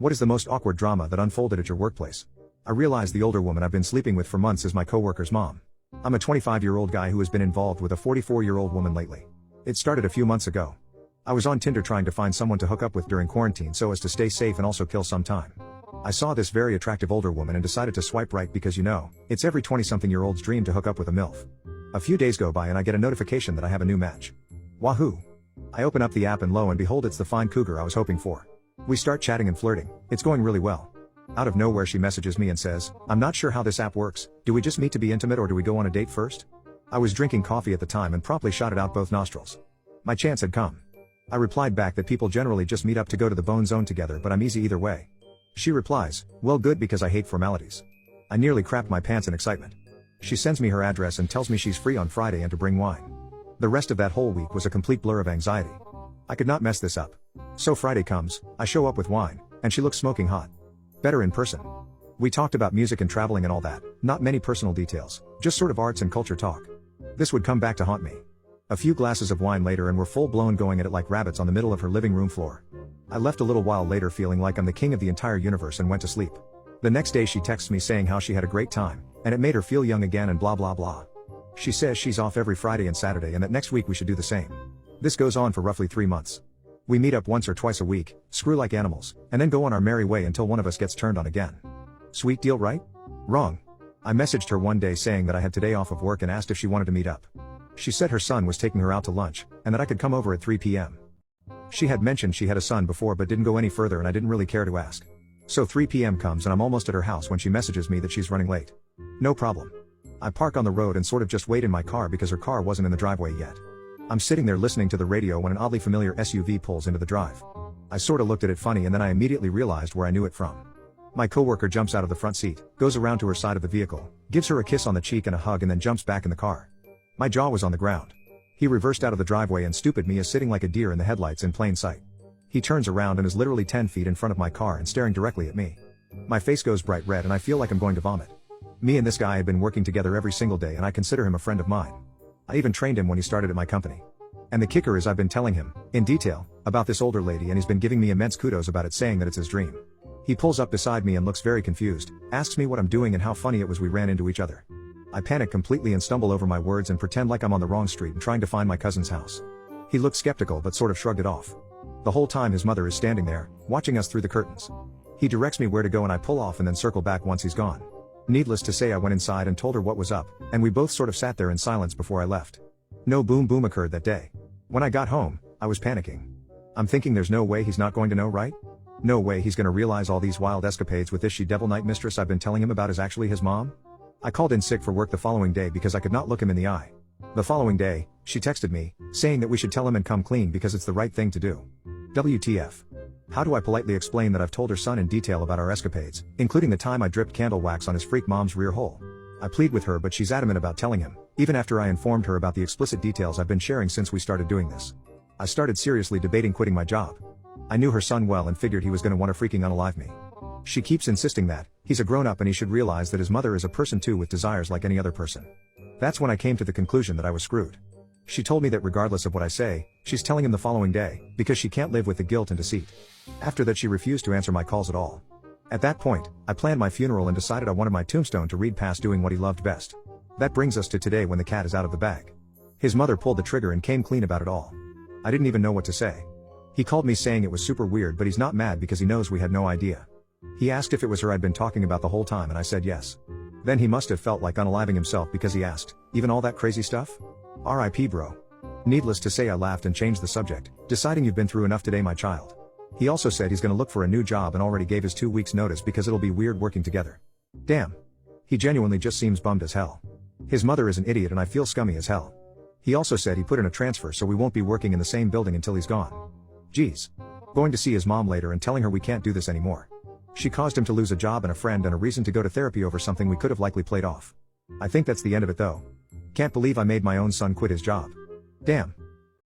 What is the most awkward drama that unfolded at your workplace? I realize the older woman I've been sleeping with for months is my coworker's mom. I'm a 25-year-old guy who has been involved with a 44-year-old woman lately. It started a few months ago. I was on Tinder trying to find someone to hook up with during quarantine so as to stay safe and also kill some time. I saw this very attractive older woman and decided to swipe right because it's every 20-something-year-old's dream to hook up with a MILF. A few days go by and I get a notification that I have a new match. Wahoo! I open up the app and lo and behold, it's the fine cougar I was hoping for. We start chatting and flirting. It's going really well. Out of nowhere she messages me and says, "I'm not sure how this app works. Do we just meet to be intimate or do we go on a date first?" I was drinking coffee at the time and promptly shot it out both nostrils. My chance had come. I replied back that people generally just meet up to go to the bone zone together, but I'm easy either way. She replies, "Well, good, because I hate formalities." I nearly crapped my pants in excitement. She sends me her address and tells me she's free on Friday and to bring wine. The rest of that whole week was a complete blur of anxiety. I could not mess this up. So Friday comes, I show up with wine, and she looks smoking hot. Better in person. We talked about music and traveling and all that, not many personal details, just sort of arts and culture talk. This would come back to haunt me. A few glasses of wine later and we're full blown going at it like rabbits on the middle of her living room floor. I left a little while later feeling like I'm the king of the entire universe and went to sleep. The next day she texts me saying how she had a great time, and it made her feel young again and blah blah blah. She says she's off every Friday and Saturday and that next week we should do the same. This goes on for roughly 3 months. We meet up once or twice a week, screw like animals, and then go on our merry way until one of us gets turned on again. Sweet deal, right? Wrong. I messaged her one day saying that I had today off of work and asked if she wanted to meet up. She said her son was taking her out to lunch, and that I could come over at 3 p.m. She had mentioned she had a son before but didn't go any further and I didn't really care to ask. So 3 p.m. comes and I'm almost at her house when she messages me that she's running late. No problem. I park on the road and sort of just wait in my car because her car wasn't in the driveway yet. I'm sitting there listening to the radio when an oddly familiar SUV pulls into the drive. I sorta looked at it funny and then I immediately realized where I knew it from. My coworker jumps out of the front seat, goes around to her side of the vehicle, gives her a kiss on the cheek and a hug and then jumps back in the car. My jaw was on the ground. He reversed out of the driveway and stupid me is sitting like a deer in the headlights in plain sight. He turns around and is literally 10 feet in front of my car and staring directly at me. My face goes bright red and I feel like I'm going to vomit. Me and this guy had been working together every single day and I consider him a friend of mine. I even trained him when he started at my company. And the kicker is I've been telling him, in detail, about this older lady and he's been giving me immense kudos about it, saying that it's his dream. He pulls up beside me and looks very confused, asks me what I'm doing and how funny it was we ran into each other. I panic completely and stumble over my words and pretend like I'm on the wrong street and trying to find my cousin's house. He looked skeptical but sort of shrugged it off. The whole time his mother is standing there, watching us through the curtains. He directs me where to go and I pull off and then circle back once he's gone. Needless to say I went inside and told her what was up, and we both sort of sat there in silence before I left. No boom boom occurred that day. When I got home, I was panicking. I'm thinking there's no way he's not going to know, right? No way he's gonna realize all these wild escapades with this she-devil night mistress I've been telling him about is actually his mom? I called in sick for work the following day because I could not look him in the eye. The following day, she texted me, saying that we should tell him and come clean because it's the right thing to do. WTF. How do I politely explain that I've told her son in detail about our escapades, including the time I dripped candle wax on his freak mom's rear hole? I plead with her but she's adamant about telling him, even after I informed her about the explicit details I've been sharing since we started doing this. I started seriously debating quitting my job. I knew her son well and figured he was gonna want to freaking unalive me. She keeps insisting that he's a grown-up and he should realize that his mother is a person too with desires like any other person. That's when I came to the conclusion that I was screwed. She told me that regardless of what I say, she's telling him the following day, because she can't live with the guilt and deceit. After that she refused to answer my calls at all. At that point, I planned my funeral and decided I wanted my tombstone to read past doing what he loved best. That brings us to today when the cat is out of the bag. His mother pulled the trigger and came clean about it all. I didn't even know what to say. He called me saying it was super weird but he's not mad because he knows we had no idea. He asked if it was her I'd been talking about the whole time and I said yes. Then he must have felt like unaliving himself because he asked, "Even all that crazy stuff?" R.I.P. bro. Needless to say I laughed and changed the subject, deciding you've been through enough today my child. He also said he's gonna look for a new job and already gave his 2 weeks notice because it'll be weird working together. Damn. He genuinely just seems bummed as hell. His mother is an idiot and I feel scummy as hell. He also said he put in a transfer so we won't be working in the same building until he's gone. Geez. Going to see his mom later and telling her we can't do this anymore. She caused him to lose a job and a friend and a reason to go to therapy over something we could have likely played off. I think that's the end of it though. Can't believe I made my own son quit his job. Damn.